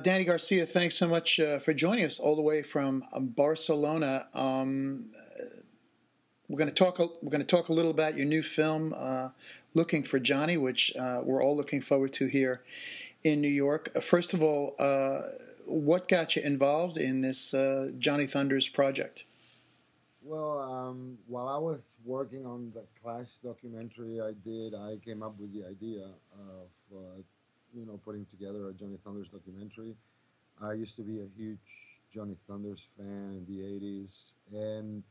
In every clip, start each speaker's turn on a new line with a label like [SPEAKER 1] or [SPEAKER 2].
[SPEAKER 1] Danny Garcia, thanks so much for joining us all the way from Barcelona. We're going to talk. We're going to talk a little about your new film, "Looking for Johnny," which we're all looking forward to here in New York. First of all, what got you involved in this Johnny Thunders project?
[SPEAKER 2] Well, while I was working on the Clash documentary, I came up with the idea of putting together a Johnny Thunders documentary. I used to be a huge Johnny Thunders fan in the '80s, and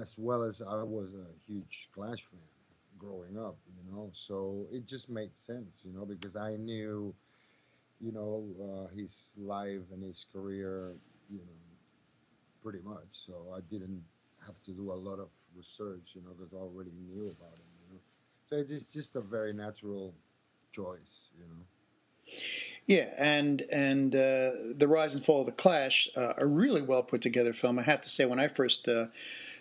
[SPEAKER 2] as well as I was a huge Clash fan growing up. So it just made sense, because I knew, his life and his career, you know, pretty much. So I didn't have to do a lot of research, because I already knew about him. So it's just a very natural choice.
[SPEAKER 1] Yeah, and the rise and fall of the Clash, a really well put together film. I have to say, when I first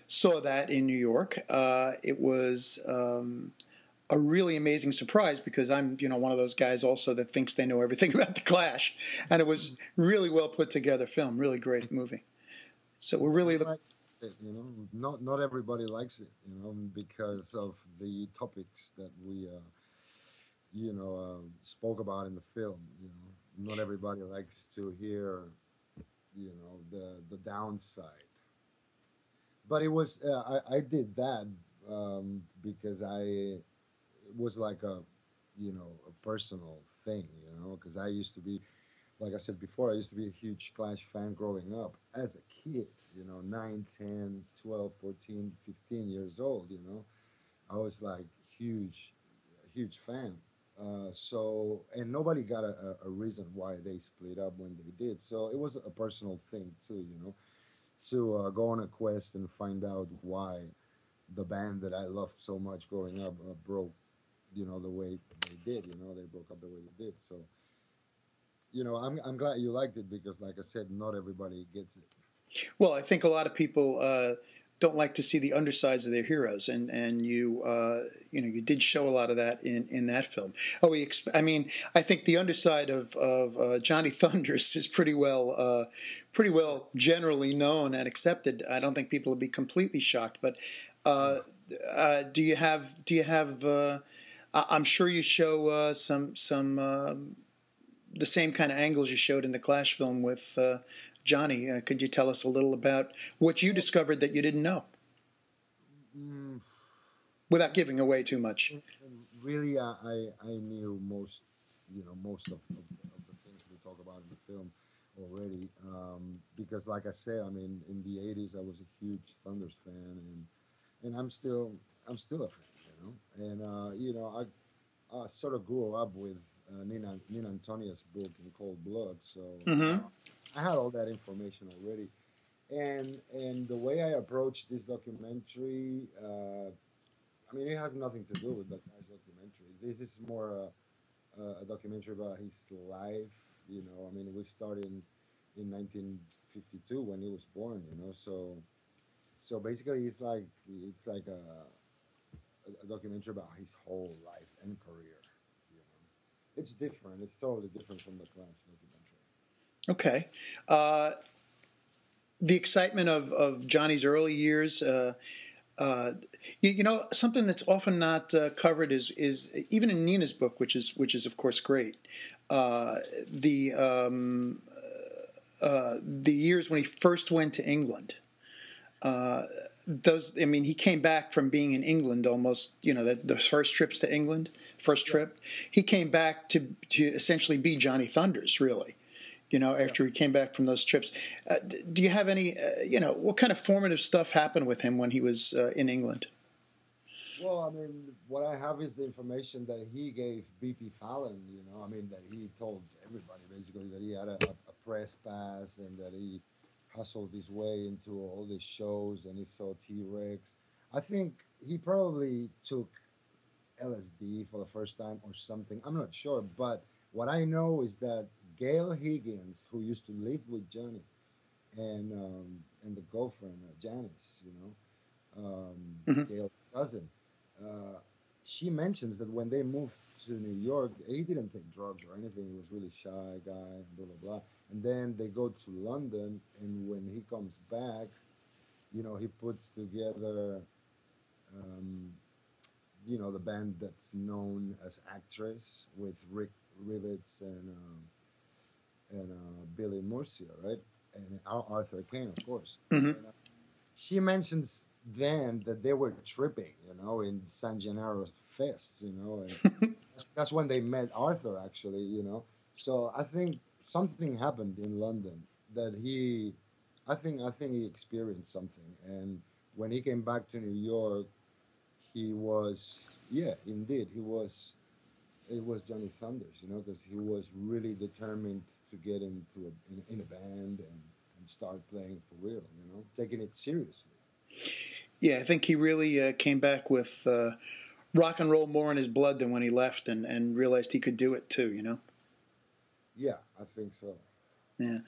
[SPEAKER 1] saw that in New York, it was a really amazing surprise because I'm one of those guys also that thinks they know everything about the Clash, and it was really well put together film, really great movie. So we're really
[SPEAKER 2] It's like not everybody likes it, because of the topics that we spoke about in the film. Not everybody likes to hear the downside. But it was I did that because it was like a personal thing, because I used to be, like I said before, I used to be a huge Clash fan growing up as a kid, 9, 10, 12, 14, 15 years old. I was like huge fan. And nobody got a reason why they split up when they did. So it was a personal thing too, to go on a quest and find out why the band that I loved so much growing up broke, the way they did. They broke up the way they did. So I'm glad you liked it because, like I said, not everybody gets it.
[SPEAKER 1] well. I think a lot of people don't like to see the undersides of their heroes, and you did show a lot of that in that film. Oh, I mean, I think the underside of Johnny Thunders is pretty well generally known and accepted. I don't think people would be completely shocked, but uh, do you have? I'm sure you show some the same kind of angles you showed in the Clash film with Johnny. Could you tell us a little about what you discovered that you didn't know,
[SPEAKER 2] Mm,
[SPEAKER 1] without giving away too much?
[SPEAKER 2] really, I knew most of the things we talk about in the film already, because, like I said, I mean, in the '80s, I was a huge Thunders fan, and I'm still a fan, and I sort of grew up with Nina Antonia's book in Cold Blood, so
[SPEAKER 1] Mm-hmm.
[SPEAKER 2] I had all that information already. And the way I approached this documentary, I mean, it has nothing to do with the Crash documentary. This is more a documentary about his life. I mean, we started in 1952 when he was born. So basically, it's like a documentary about his whole life and career. You know, it's different. It's totally different from the Clash documentary.
[SPEAKER 1] Okay. Uh, the excitement of Johnny's early years. Something that's often not covered is even in Nina's book, which is of course great. Uh, the the years when he first went to England. Uh, I mean, he came back from being in England almost. The first trips to England, first
[SPEAKER 2] Yeah,
[SPEAKER 1] trip, he came back to essentially be Johnny Thunders, really.
[SPEAKER 2] yeah.
[SPEAKER 1] After he came back from those trips. Do you have any, what kind of formative stuff happened with him when he was in England?
[SPEAKER 2] Well, I mean, what I have is the information that he gave BP Fallon. I mean, that he told everybody basically that he had a press pass and that he hustled his way into all these shows and he saw T Rex. I think he probably took LSD for the first time or something. I'm not sure, but what I know is that Gail Higgins, who used to live with Johnny, and the girlfriend Janice,
[SPEAKER 1] Mm-hmm.
[SPEAKER 2] Gail's cousin. Uh, she mentions that when they moved to New York, he didn't take drugs or anything. He was really shy guy, blah blah blah. And then they go to London, and when he comes back, he puts together, um, the band that's known as Actress with Rick Rivets and Billy Murcia, right? And Arthur Kane, of course.
[SPEAKER 1] Hmm.
[SPEAKER 2] And she mentions then that they were tripping, in San Gennaro Fest, and that's when they met Arthur, actually, So I think something happened in London that I think he experienced something, and when he came back to New York, he was, yeah, indeed, he was. It was Johnny Thunders, because he was really determined to get in a band and start playing for real, taking it seriously.
[SPEAKER 1] Yeah, I think he really came back with rock and roll more in his blood than when he left, and realized he could do it too.
[SPEAKER 2] Yeah, I think so.
[SPEAKER 1] Yeah,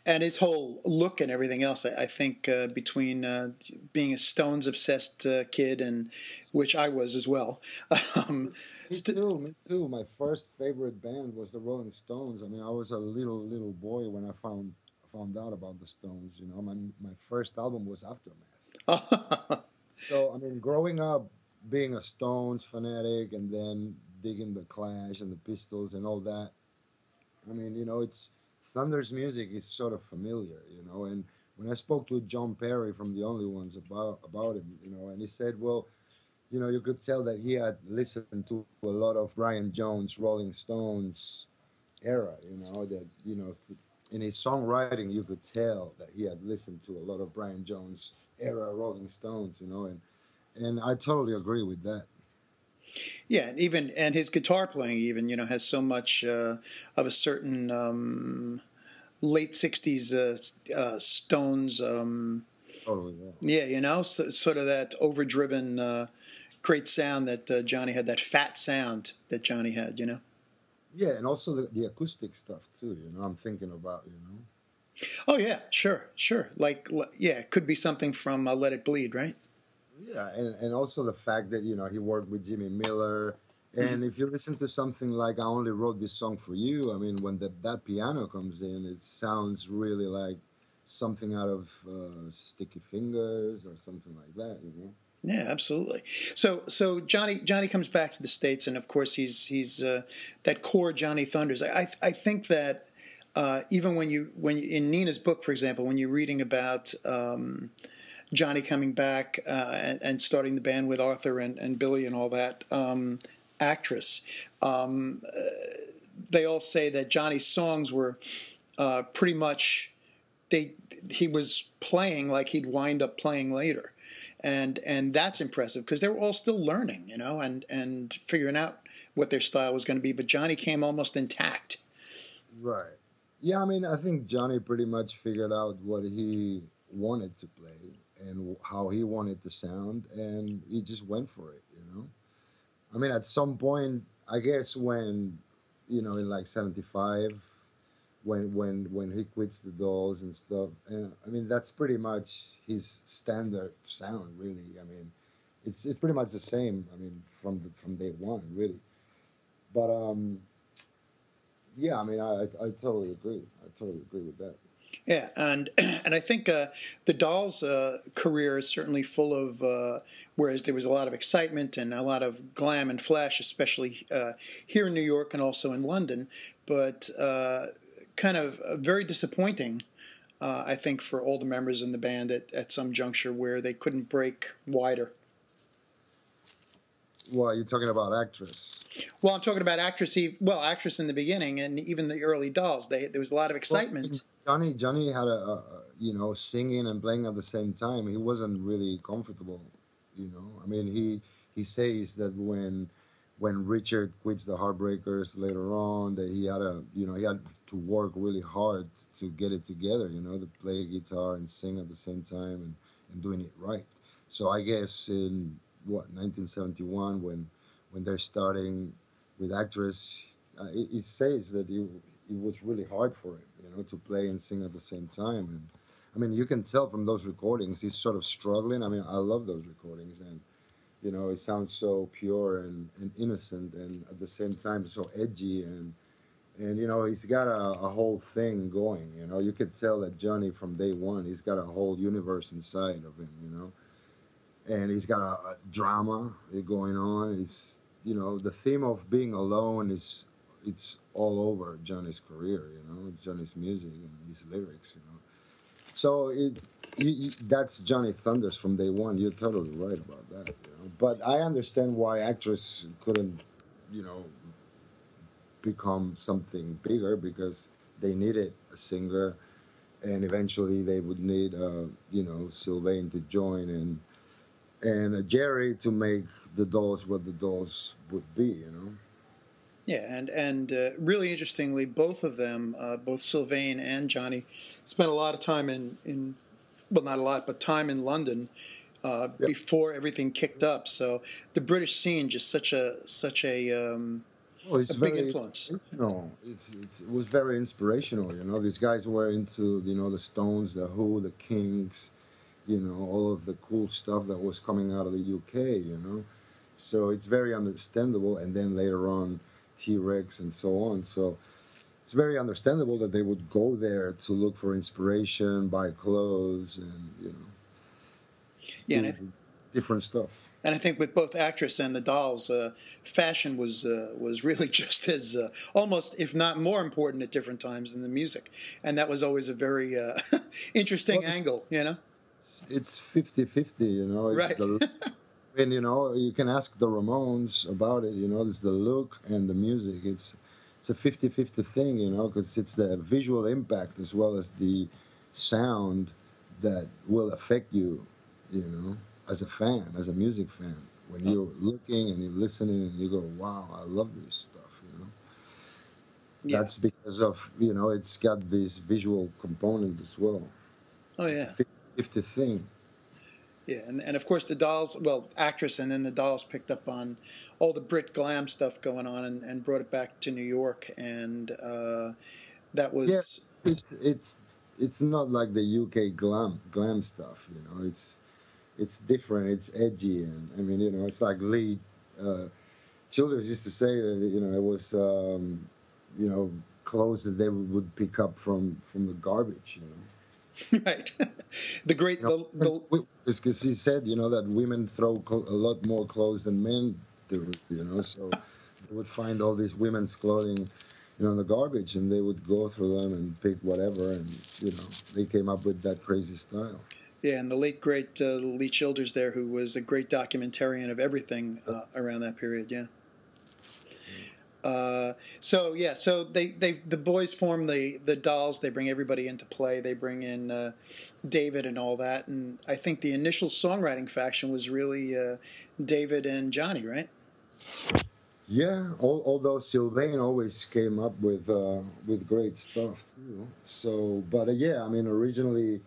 [SPEAKER 1] and his whole look and everything else. I think between being a Stones obsessed kid, and which I was as well. um,
[SPEAKER 2] Me
[SPEAKER 1] st-
[SPEAKER 2] too. Me too. My first favorite band was the Rolling Stones. I mean, I was a little boy when I found out about the Stones. My first album was Aftermath. So I mean, growing up being a Stones fanatic and then digging the Clash and the Pistols and all that. I mean, it's Thunder's music is sort of familiar, and when I spoke to John Perry from the Only Ones about him, and he said, well, you could tell that he had listened to a lot of Brian Jones, Rolling Stones era, that, in his songwriting, you could tell that he had listened to a lot of Brian Jones era Rolling Stones, and I totally agree with that.
[SPEAKER 1] yeah, and his guitar playing even has so much of a certain late '60s Stones.
[SPEAKER 2] Totally, yeah.
[SPEAKER 1] Yeah, sort of that overdriven, great sound that Johnny had. That fat sound that Johnny had.
[SPEAKER 2] Yeah, and also the acoustic stuff too, I'm thinking about.
[SPEAKER 1] Oh yeah, sure, sure. Yeah, it could be something from Let It Bleed, right?
[SPEAKER 2] Yeah, and also the fact that he worked with Jimmy Miller,
[SPEAKER 1] Mm-hmm.
[SPEAKER 2] and if you listen to something like "I Only Wrote This Song for You," I mean, when that piano comes in, it sounds really like something out of Sticky Fingers or something like that.
[SPEAKER 1] Yeah, absolutely. So Johnny comes back to the States, and of course he's that core Johnny Thunders. I think that even when you in Nina's book, for example, when you're reading about Johnny coming back and starting the band with Arthur and Billy and all that, Actress, um, they all say that Johnny's songs were pretty much they he was playing like he'd wind up playing later, and that's impressive because they were all still learning, and figuring out what their style was going to be. But Johnny came almost intact.
[SPEAKER 2] Right. Yeah, I mean, I think Johnny pretty much figured out what he wanted to play and how he wanted to sound, and he just went for it. I mean, at some point, I guess in like '75, when he quits the Dolls and stuff, and I mean that's pretty much his standard sound, really. I mean, it's pretty much the same. I mean, from day one, really. But yeah, I mean, I totally agree. I totally agree with that.
[SPEAKER 1] Yeah, and I think the Dolls' career is certainly full of. Whereas there was a lot of excitement and a lot of glam and flash, especially here in New York and also in London, but kind of very disappointing. I think for all the members in the band at some juncture where they couldn't break wider.
[SPEAKER 2] Well, you're talking about Actress.
[SPEAKER 1] Well, I'm talking about Actress in the beginning and even the early Dolls. There was a lot of
[SPEAKER 2] Well, I mean,
[SPEAKER 1] excitement.
[SPEAKER 2] Johnny had singing and playing at the same time. He wasn't really comfortable. I mean, he says that when Richard quits the Heartbreakers later on, that he had to work really hard to get it together. To play guitar and sing at the same time and doing it right. So I guess in 1971 when they're starting with Actress, it says that it was really hard for him, to play and sing at the same time. And I mean, you can tell from those recordings, he's sort of struggling. I mean, I love those recordings, You know, it sounds so pure and innocent, and at the same time so edgy and you know he's got a whole thing going. You know, you could tell that Johnny from day one he's got a whole universe inside of him. You know, and he's got a drama going on. It's you know the theme of being alone is it's all over Johnny's career. You know, Johnny's music and his lyrics. You know, so that's Johnny Thunders from day one. You're totally right about that. You know, but I understand why actress couldn't you know become something bigger because they needed a singer and eventually they would need you know Sylvain to join and Jerry to make the dolls what the dolls would be, you know.
[SPEAKER 1] Yeah, and really interestingly, both of them, both Sylvain and Johnny, spent a lot of time in well, not a lot, but time in London
[SPEAKER 2] Yeah.
[SPEAKER 1] before everything kicked up. So the British scene just
[SPEAKER 2] Well,
[SPEAKER 1] a
[SPEAKER 2] it's
[SPEAKER 1] big
[SPEAKER 2] very
[SPEAKER 1] influence.
[SPEAKER 2] inspirational. It was very inspirational, you know. These guys were into, you know, the Stones, the Who, the Kings, you know, all of the cool stuff that was coming out of the UK, you know. So it's very understandable. And then later on, T-Rex and so on. So it's very understandable that they would go there to look for inspiration, buy clothes, and you know,
[SPEAKER 1] Yeah,
[SPEAKER 2] do different stuff.
[SPEAKER 1] and I think with both actress and the dolls, fashion was really just as almost, if not more important at different times than the music, and that was always a very interesting
[SPEAKER 2] Well,
[SPEAKER 1] angle, you know.
[SPEAKER 2] it's 50-50, you know. It's
[SPEAKER 1] Right.
[SPEAKER 2] the and you know you can ask the Ramones about it. You know, it's the look and the music. It's a 50-50 thing, you know, because it's the visual impact as well as the sound that will affect you, you know, as a fan, as a music fan. When
[SPEAKER 1] Oh,
[SPEAKER 2] you're looking and you're listening and you go, "Wow, I love this stuff," you know.
[SPEAKER 1] yeah.
[SPEAKER 2] That's because of you know it's got this visual component as well.
[SPEAKER 1] Oh,
[SPEAKER 2] It's a
[SPEAKER 1] yeah.
[SPEAKER 2] 50-50 thing.
[SPEAKER 1] Yeah, and of course the dolls, well, actress and then the dolls picked up on all the Brit glam stuff going on and brought it back to New York, and that
[SPEAKER 2] Yeah,
[SPEAKER 1] was
[SPEAKER 2] it's it's not like the UK glam stuff, you know. It's different. It's edgy, and I mean, you know, it's like Lee uh, Childers used to say that you know it was you know clothes that they would pick up from the garbage, you know.
[SPEAKER 1] right. The great
[SPEAKER 2] You know,
[SPEAKER 1] the
[SPEAKER 2] because he said you know that women throw a lot more clothes than men do, you know. So they would find all these women's clothing, you know, in the garbage, and they would go through them and pick whatever, and you know, they came up with that crazy style.
[SPEAKER 1] yeah, and the late great Lee Childers there, who was a great documentarian of everything around that period. Yeah. So yeah, so they the boys form the dolls. They bring everybody into play. They bring in David and all that. And I think the initial songwriting faction was really David and Johnny, right?
[SPEAKER 2] Yeah, although Sylvain always came up with great stuff too. So, but yeah, I mean, originally,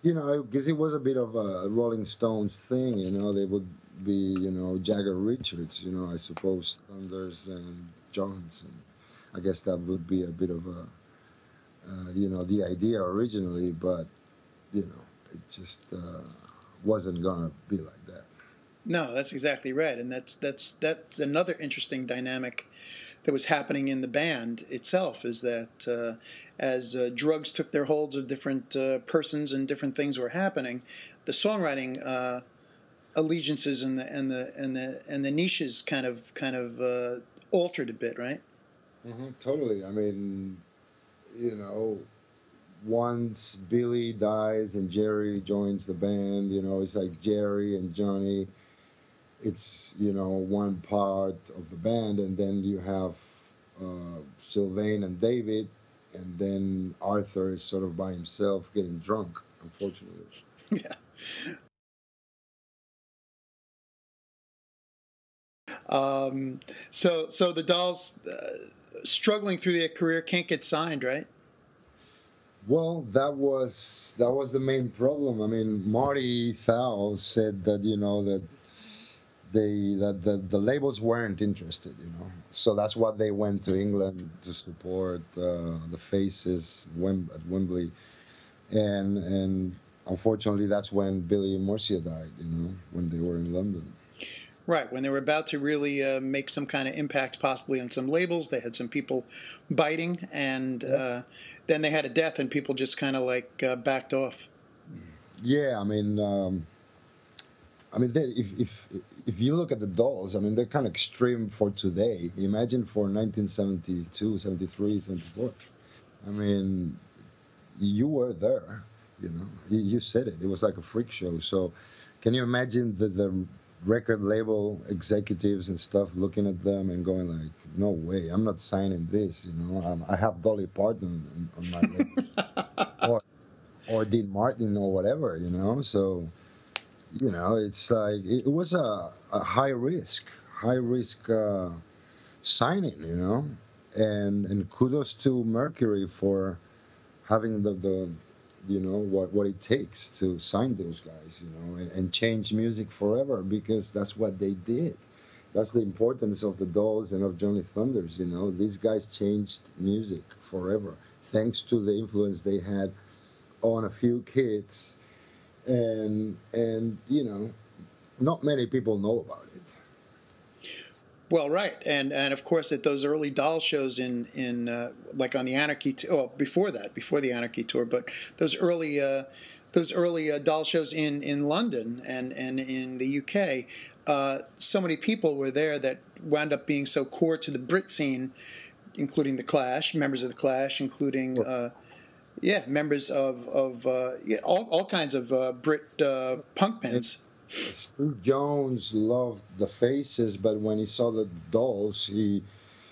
[SPEAKER 2] you know, because it was a bit of a Rolling Stones thing, you know, they would be, you know, Jagger Richards, you know, I suppose Thunders and Johnson. I guess that would be a bit of a, you know, the idea originally, but you know, it just wasn't gonna be like that.
[SPEAKER 1] No, that's exactly right, and that's another interesting dynamic that was happening in the band itself. Is that as drugs took their holds of different persons and different things were happening, the songwriting allegiances and the niches kind of altered a bit, right?
[SPEAKER 2] Totally. I mean, you know, once Billy dies and Jerry joins the band, you know, it's like Jerry and Johnny. It's you know one part of the band, and then you have Sylvain and David, and then Arthur is sort of by himself getting drunk. Unfortunately,
[SPEAKER 1] Yeah. Um, so the Dolls, struggling through their career, can't get signed, right?
[SPEAKER 2] well, that was the main problem. I mean, Marty Thau said that you know that the labels weren't interested, you know. So that's why they went to England to support the Faces at Wembley, and unfortunately that's when Billy and Marcia died, you know, when they were in London.
[SPEAKER 1] Right, when they were about to really make some kind of impact, possibly on some labels, they had some people biting, and
[SPEAKER 2] Yeah.
[SPEAKER 1] then they had a death, and people just kind of like backed off.
[SPEAKER 2] Yeah, if you look at the dolls, I mean, they're kind of extreme for today. Imagine for 1972, 73, 74. I mean, you were there, you said it. It was like a freak show. So, can you imagine the record label executives and stuff looking at them and going like, "No way, I'm not signing this." I have Dolly Parton on my label, or Dean Martin or whatever. So it's like it was a high risk signing. And kudos to Mercury for having the what it takes to sign those guys, and change music forever, because that's what they did. That's the importance of the Dolls and of Johnny Thunders. These guys changed music forever, thanks to the influence they had on a few kids, and not many people know about it.
[SPEAKER 1] Well, right, and of course at those early doll shows in like on the Anarchy, before that, before the Anarchy tour, but those early doll shows in London and in the UK, so many people were there that wound up being so core to the Brit scene, including the Clash, members of the Clash, including members of all kinds of Brit punk bands.
[SPEAKER 2] Steve Jones loved the Faces, but when he saw the Dolls, he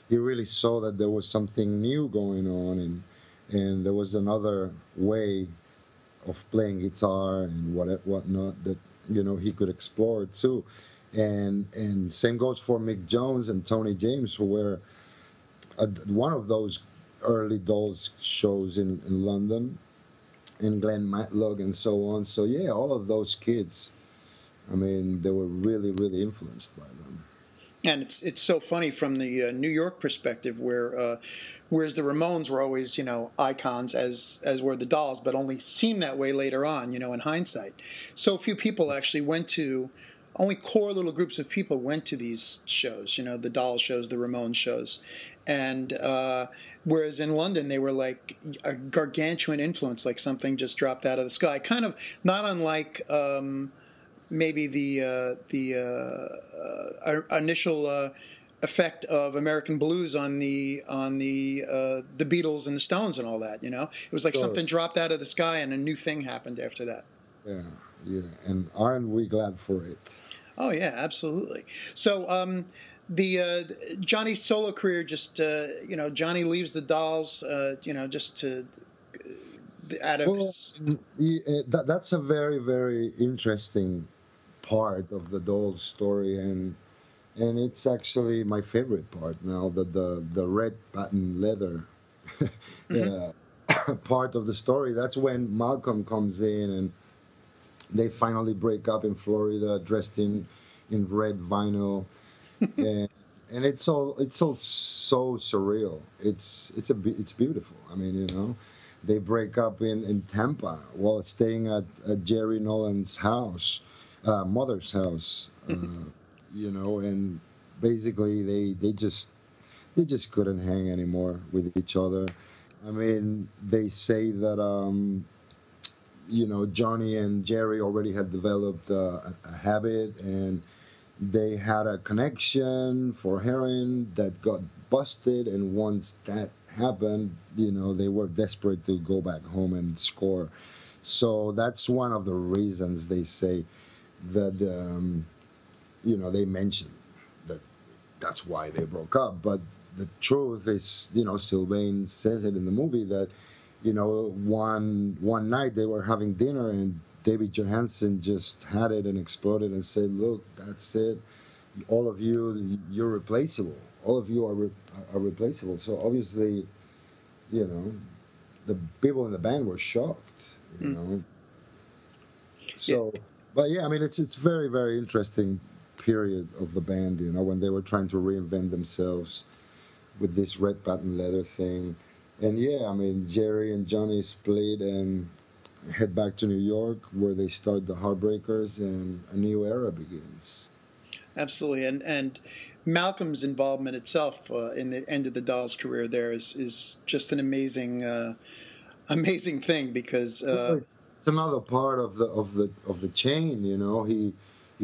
[SPEAKER 2] really saw that there was something new going on, and there was another way of playing guitar and whatnot that he could explore too. And same goes for Mick Jones and Tony James, who were one of those early Dolls shows in London, and Glenn Matlock and so on. So yeah, all of those kids, I mean, they were really, really influenced by them.
[SPEAKER 1] And it's so funny from the New York perspective, whereas the Ramones were always icons, as were the Dolls, but only seemed that way later on, in hindsight. So few people actually only core little groups of people went to these shows, the Doll shows, the Ramones shows, and whereas in London they were like a gargantuan influence, like something just dropped out of the sky, kind of not unlike. Maybe the initial effect of American blues on the Beatles and the Stones and all that. It was like
[SPEAKER 2] Sure.
[SPEAKER 1] something dropped out of the sky and a new thing happened after that.
[SPEAKER 2] Yeah, yeah, and aren't we glad for it?
[SPEAKER 1] Oh yeah, absolutely. So the Johnny solo career, just Johnny leaves the Dolls, just to out of.
[SPEAKER 2] Well, that's a very, very interesting part of the Dolls story, and it's actually my favorite part now, the red patent leather part of the story. That's when Malcolm comes in and they finally break up in Florida, dressed in red vinyl, and it's all so surreal. It's beautiful. I mean, they break up in Tampa while staying at Jerry Nolan's house, mother's house, and basically they just couldn't hang anymore with each other. I mean, they say that Johnny and Jerry already had developed a habit, and they had a connection for heroin that got busted, and once that happened, they were desperate to go back home and score. So that's one of the reasons they say that they mentioned that that's why they broke up. But the truth is, Sylvain says it in the movie that one night they were having dinner and David Johansen just had it and exploded and said, "Look, that's it. All of you, you're replaceable. All of you are replaceable." So obviously, the people in the band were shocked. So,
[SPEAKER 1] Yeah.
[SPEAKER 2] but yeah, I mean, it's very, very interesting period of the band. When they were trying to reinvent themselves with this red patent leather thing. And yeah, I mean, Jerry and Johnny split and head back to New York, where they start the Heartbreakers, and a new era begins.
[SPEAKER 1] absolutely. And Malcolm's involvement itself in the end of the Dolls' career there is just an amazing thing because
[SPEAKER 2] Well, it's another part of the chain. You know, he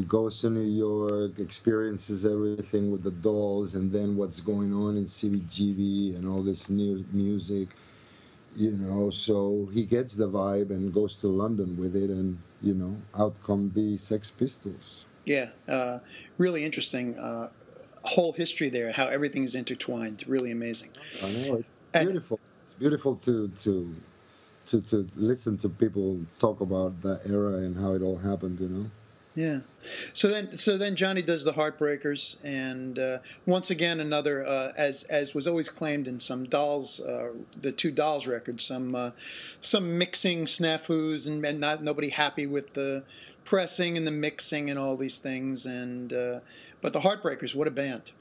[SPEAKER 2] goes to New York, experiences everything with the Dolls, and then what's going on in CBGB and all this new music. You know, so he gets the vibe and goes to London with it, and you know, out come the Sex Pistols.
[SPEAKER 1] yeah, really interesting whole history there, how everything is intertwined. Really amazing.
[SPEAKER 2] I know it's
[SPEAKER 1] And
[SPEAKER 2] beautiful. It's beautiful to listen to people talk about that era and how it all happened. You know.
[SPEAKER 1] yeah, so then Johnny does the Heartbreakers, and once again another as was always claimed in some Dolls, the two Dolls records, some mixing snafus and not nobody happy with the pressing and the mixing and all these things, and but the Heartbreakers, what a band!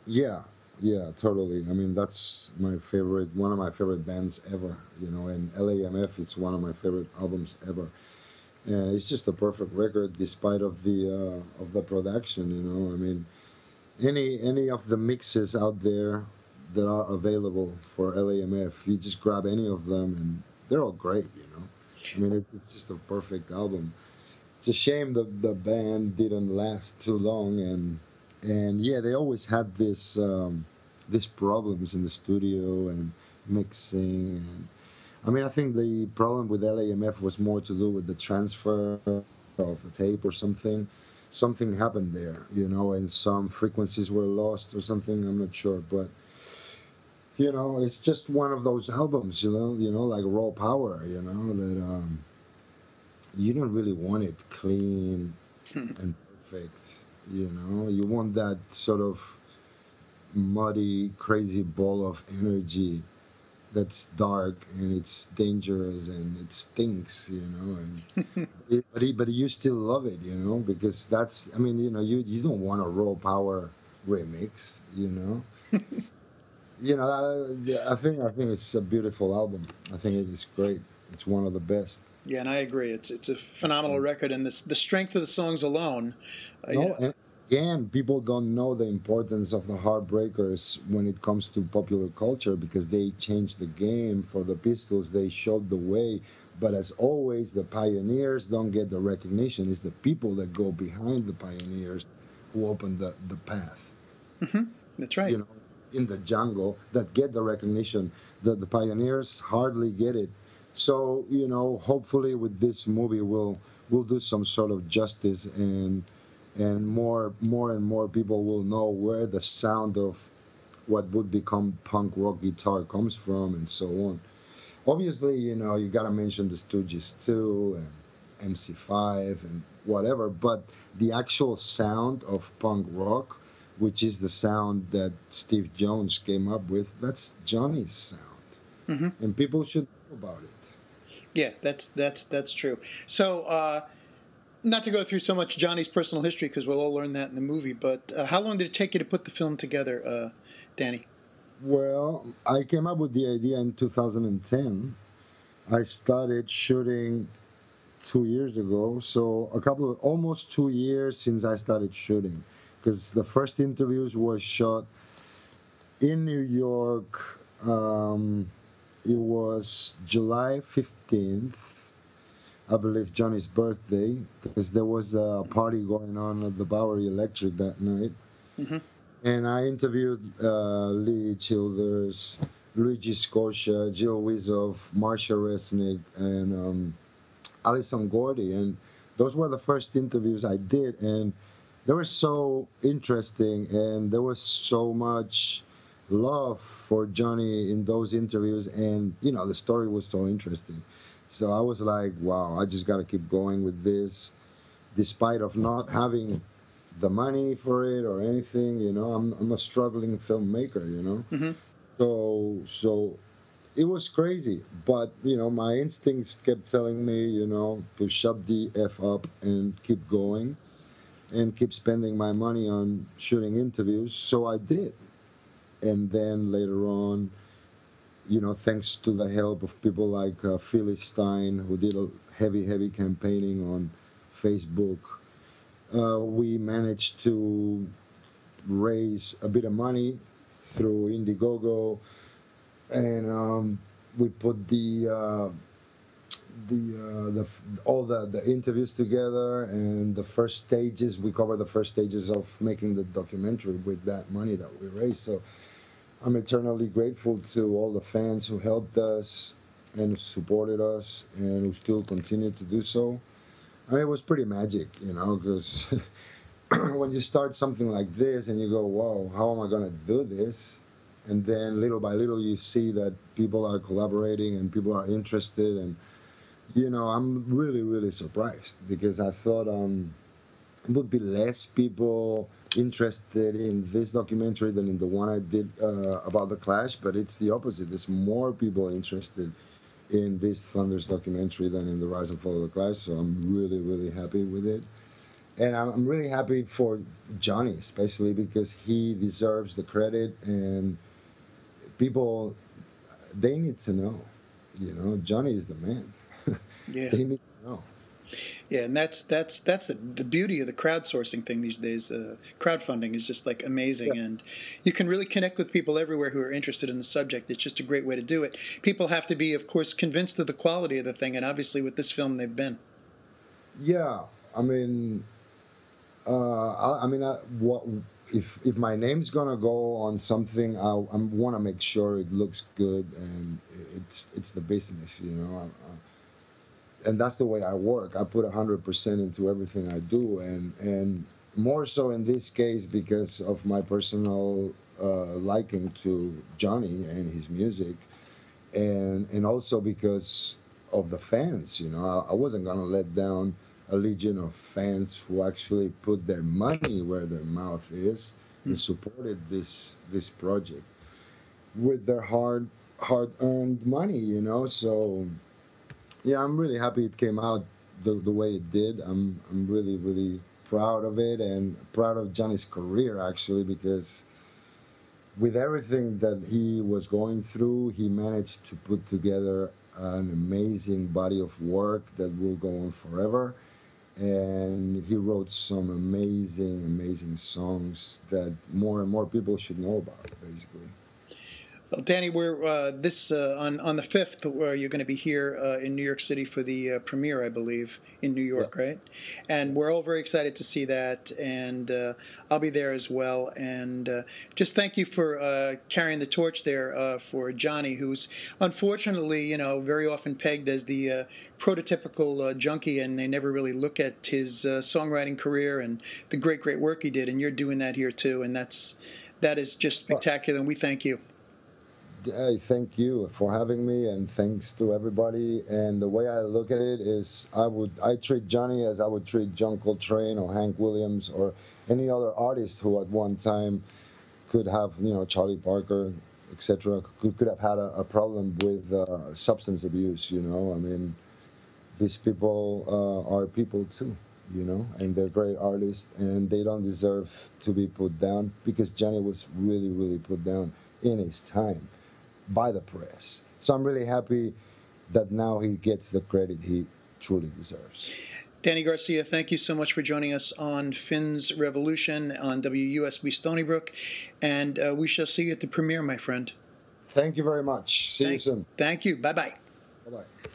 [SPEAKER 2] Yeah, yeah, totally. I mean, that's my favorite, one of my favorite bands ever. You know, and L.A.M.F is one of my favorite albums ever. It's just a perfect record, despite of the production. You know, I mean, any of the mixes out there that are available for L.A.M.F, you just grab any of them, and they're all great. You know, I mean, it's just a perfect album. It's a shame the band didn't last too long, and yeah, they always had these problems in the studio and mixing. And I mean, I think the problem with LAMF was more to do with the transfer of the tape or something. Something happened there, you know, and some frequencies were lost or something. I'm not sure, but you know, it's just one of those albums, like Raw Power, you know, that you don't really want it clean and perfect. You know, you want that sort of muddy, crazy ball of energy that's dark and it's dangerous and it stinks, you know. And but you still love it, you know, because that's. I mean, you know, you don't want a Raw Power remix, you know. You know, I think it's a beautiful album. I think it is great. It's one of the best.
[SPEAKER 1] Yeah, and I agree. It's a phenomenal record, and the strength of the songs alone,
[SPEAKER 2] No, and again, people don't know the importance of the Heartbreakers when it comes to popular culture because they changed the game for the Pistols. They showed the way. But as always, the pioneers don't get the recognition. It's the people that go behind the pioneers who open the path,
[SPEAKER 1] that's right.
[SPEAKER 2] you know, in the jungle that get the recognition. The pioneers hardly get it. So, you know, hopefully with this movie, we'll do some sort of justice and more and more people will know where the sound of what would become punk rock guitar comes from and so on. Obviously, you know, you got to mention the Stooges too and MC5 and whatever, but the actual sound of punk rock, which is the sound that Steve Jones came up with, that's Johnny's sound. And people should know about it.
[SPEAKER 1] Yeah, that's true. So, not to go through so much Johnny's personal history because we'll all learn that in the movie. But how long did it take you to put the film together, Danny?
[SPEAKER 2] Well, I came up with the idea in 2010. I started shooting 2 years ago, so almost 2 years since I started shooting, because the first interviews were shot in New York. It was July 15th, I believe, Johnny's birthday, because there was a party going on at the Bowery Electric that night. And I interviewed Lee Childers, Luigi Scotia, Jill Wizoff, Marsha Resnick, and Alison Gordy. And those were the first interviews I did. And they were so interesting, and there was so much love for Johnny in those interviews. And, you know, the story was so interesting. So I was like, wow, I just got to keep going with this, despite of not having the money for it or anything. You know, I'm a struggling filmmaker, you know. So it was crazy, but you know, my instincts kept telling me, you know, to shut the f up and keep going and keep spending my money on shooting interviews. So I did. And then later on, you know, thanks to the help of people like Phyllis Stein, who did a heavy campaigning on Facebook, we managed to raise a bit of money through Indiegogo, and we put the all the interviews together, and the first stages. We covered the first stages of making the documentary with that money that we raised. So I'm eternally grateful to all the fans who helped us and supported us, and who still continue to do so. I mean, it was pretty magic, because when you start something like this and you go, "Wow, how am I going to do this?" And then little by little, you see that people are collaborating and people are interested, and I'm really, really surprised, because I thought it would be less people interested in this documentary than in the one I did about the Clash, but it's the opposite. There's more people interested in this Thunders documentary than in the Rise and Fall of the Clash, so I'm really, really happy with it. And I'm really happy for Johnny, especially because he deserves the credit, and people, they need to know, Johnny is the man.
[SPEAKER 1] Yeah.
[SPEAKER 2] They need to know.
[SPEAKER 1] Yeah, and that's the beauty of the crowdsourcing thing these days. Crowdfunding is just like amazing,
[SPEAKER 2] Yeah.
[SPEAKER 1] and you can really connect with people everywhere who are interested in the subject. It's just a great way to do it. People have to be, of course, convinced of the quality of the thing, and obviously with this film, they've been.
[SPEAKER 2] Yeah, I mean, what if my name's gonna go on something? I want to make sure it looks good, and it's the business, and that's the way I work. I put 100% into everything I do, and more so in this case because of my personal liking to Johnny and his music, and also because of the fans. I wasn't gonna let down a legion of fans who actually put their money where their mouth is and supported this project with their hard earned money. So yeah, I'm really happy it came out the way it did. I'm really, really proud of it, and proud of Johnny's career, actually, because with everything that he was going through, he managed to put together an amazing body of work that will go on forever. And he wrote some amazing, amazing songs that more and more people should know about, basically.
[SPEAKER 1] Well, Danny, we're this on the 5th, where you're going to be here in New York City for the premiere, I believe, in New
[SPEAKER 2] Yeah.
[SPEAKER 1] York, right? And we're all very excited to see that, and I'll be there as well. And just thank you for carrying the torch there for Johnny, who's unfortunately, very often pegged as the prototypical junkie, and they never really look at his songwriting career and the great, great work he did. And you're doing that here too, and that is just spectacular, and we thank you.
[SPEAKER 2] Hey, thank you for having me, and thanks to everybody. And the way I look at it is, I treat Johnny as I would treat John Coltrane or Hank Williams or any other artist who at one time could have, Charlie Parker, etc., could have had a problem with substance abuse. I mean, these people are people too, and they're great artists, and they don't deserve to be put down, because Johnny was really, really put down in his time by the press. So I'm really happy that now he gets the credit he truly deserves.
[SPEAKER 1] Danny Garcia, thank you so much for joining us on Finn's Revolution on WUSB Stony Brook, and we shall see you at the premiere, my friend.
[SPEAKER 2] Thank you very much. See you soon.
[SPEAKER 1] Thank you. Bye-bye.
[SPEAKER 2] Bye-bye.